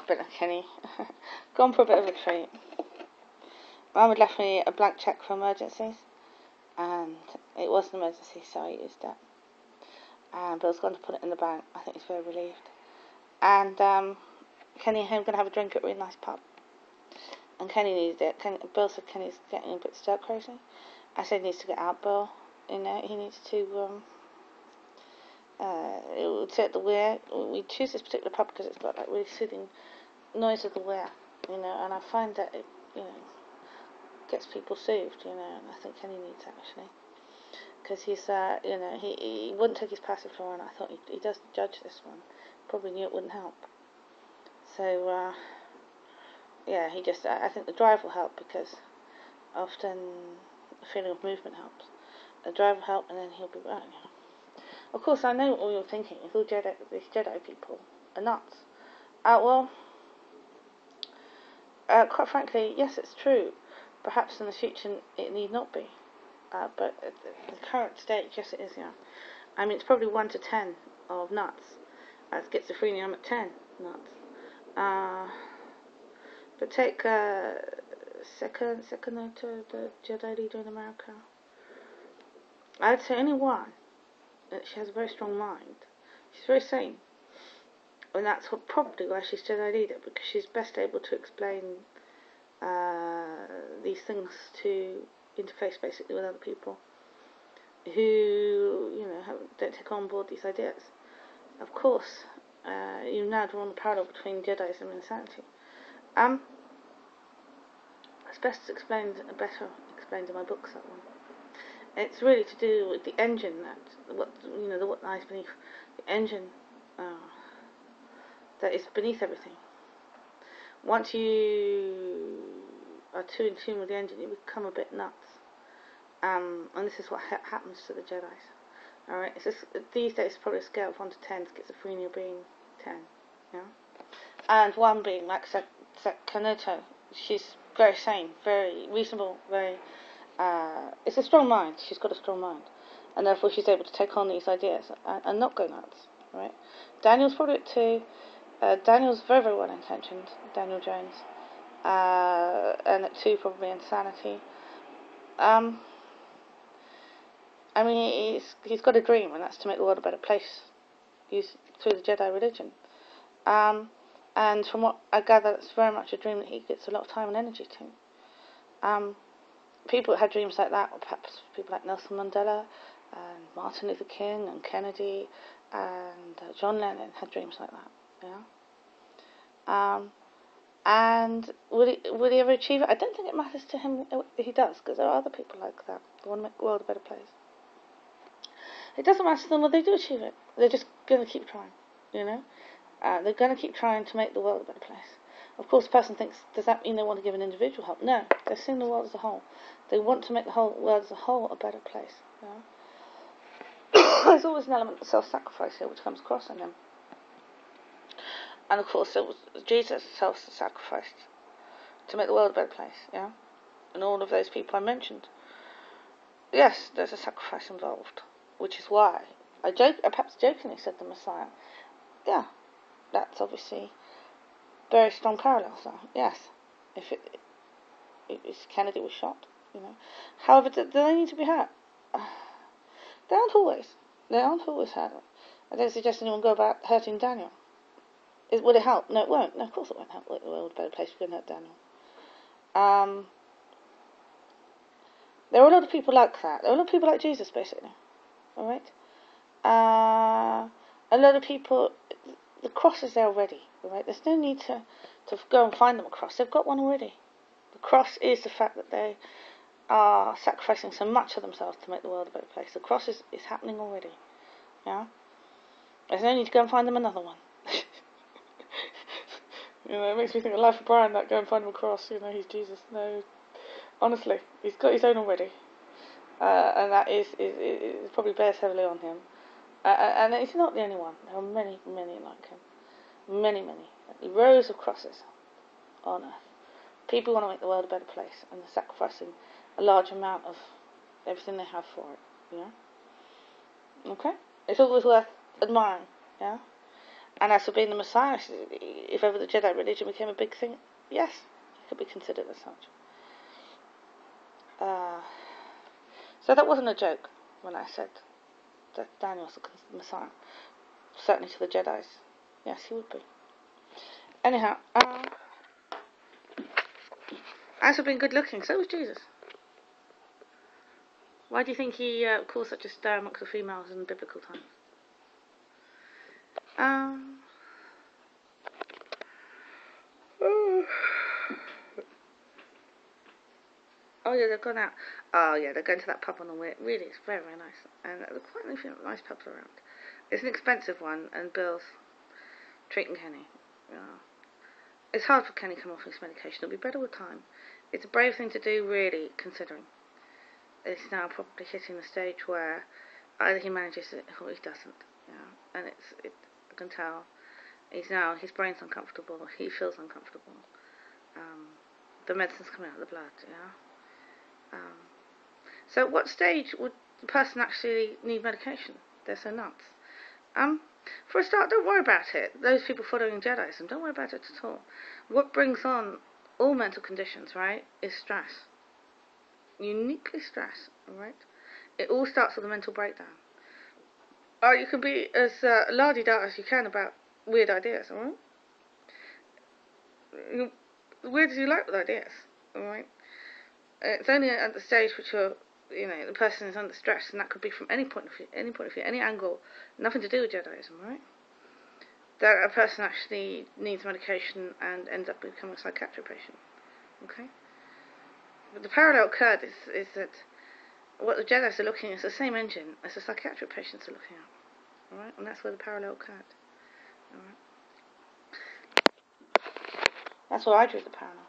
Bit of Kenny. Gone for a bit of a treat. Mum had left me a blank cheque for emergencies, and it was an emergency, so I used it. And Bill's gone to put it in the bank. I think he's very relieved. And Kenny and him going to have a drink at a really nice pub. And Kenny needed it. Bill said Kenny's getting a bit stir crazy. I said he needs to get out, Bill. You know, he needs to sit at the weir. We choose this particular pub because it's got like really soothing noise of the weir, you know, and I find that it, you know, gets people soothed, you know, and I think Kenny needs that actually, because he's, you know, he wouldn't take his passive floor, and I thought he does judge this one, probably knew it wouldn't help, so, yeah, he just, I think the drive will help, because often the feeling of movement helps. The drive will help, and then he'll be right, you know. Of course, I know what you're thinking. It's all Jedi, these Jedi people are nuts. Well, quite frankly, yes, it's true. Perhaps in the future it need not be. But at the current stage, yes, it is, yeah. I mean, it's probably 1 to 10 of nuts. Schizophrenia, I'm at 10 nuts. But take Sakamoto, the Jedi leader in America. I'd say only one. That she has a very strong mind. She's very sane. And that's probably why she's Jedi leader, because she's best able to explain these things to interface basically with other people who, you know, don't take on board these ideas. Of course, you now draw the parallel between Jediism and insanity. It's better explained in my books, that one. It's really to do with the engine what lies beneath the engine that is beneath everything. Once you are too in tune with the engine, you become a bit nuts. And this is what happens to the Jedi's. Alright, it's just, these days it's probably a scale of 1 to 10, schizophrenia being 10, yeah? And 1 being like Sakamoto. She's very sane, very reasonable, very... it's a strong mind. She's got a strong mind, and therefore she's able to take on these ideas and not go nuts. Right? Daniel's probably at 2. Daniel's very, very well intentioned. Daniel Jones, and at 2 probably insanity. I mean, he's got a dream, and that's to make the world a better place, through the Jedi religion. And from what I gather, it's very much a dream that he gets a lot of time and energy to. People that had dreams like that, or perhaps people like Nelson Mandela, and Martin Luther King, and Kennedy, and John Lennon had dreams like that, yeah? And will he ever achieve it? I don't think it matters to him if he does, because there are other people like that who want to make the world a better place. It doesn't matter to them whether they do achieve it. They're just going to keep trying, you know? They're going to keep trying to make the world a better place. Of course, the person thinks, does that mean they want to give an individual help? No, they're seeing the world as a whole. They want to make the whole world as a whole a better place. Yeah? There's always an element of self-sacrifice here which comes across in him. And of course, it was Jesus self-sacrificed to make the world a better place. Yeah, and all of those people I mentioned. Yes, there's a sacrifice involved, which is why I perhaps jokingly said the Messiah. Yeah, that's obviously very strong parallels there. Yes, if Kennedy was shot, you know. However, do they need to be hurt? They aren't always. They aren't always hurt. I don't suggest anyone go about hurting Daniel. Will it help? No, it won't. No, of course it won't help. Make the world a better place if you're going to hurt Daniel. There are a lot of people like that. There are a lot of people like Jesus, basically. Alright? A lot of people... The cross is there already. Right? There's no need to go and find them a cross. They've got one already. The cross is the fact that they are sacrificing so much of themselves to make the world a better place. The cross is happening already. Yeah? There's no need to go and find them another one. You know, it makes me think of Life of Brian, that go and find him a cross, you know, he's Jesus. No, honestly, he's got his own already. And that is probably bears heavily on him. And he's not the only one. There are many, many like him. Many, many. Rows of crosses on earth. People want to make the world a better place, and they're sacrificing a large amount of everything they have for it, yeah? Okay? It's always worth admiring, yeah? And as for being the Messiah, if ever the Jedi religion became a big thing, yes, it could be considered as such. So that wasn't a joke when I said that Daniel's the Messiah. Certainly to the Jedis. Yes, he would be. Anyhow, as for being good looking, so was Jesus. Why do you think he caused such a stir amongst the females in biblical times? Oh yeah, they've gone out. Oh yeah, they're going to that pub on the way. Really, it's very, very nice. And there are quite a few nice pubs around. It's an expensive one, and Bill's treating Kenny. It's hard for Kenny to come off his medication. It'll be better with time. It's a brave thing to do, really, considering it's now probably hitting the stage where either he manages it or he doesn't. And I can tell his brain's uncomfortable. He feels uncomfortable. The medicine's coming out of the blood. So at what stage would the person actually need medication? They're so nuts. For a start, don't worry about it. Those people following Jediism, don't worry about it at all. What brings on all mental conditions, right, is stress. Uniquely stress, alright? It all starts with a mental breakdown. You can be as la-di-da as you can about weird ideas, alright? Weird as you like with ideas, alright? It's only at the stage which the person is under stress, and that could be from any point of view, any angle, nothing to do with Jediism, right? That a person actually needs medication and ends up becoming a psychiatric patient, okay? But the parallel occurred is that what the Jedis are looking at is the same engine as the psychiatric patients are looking at, alright? And that's where the parallel occurred, alright? That's where I drew the parallel.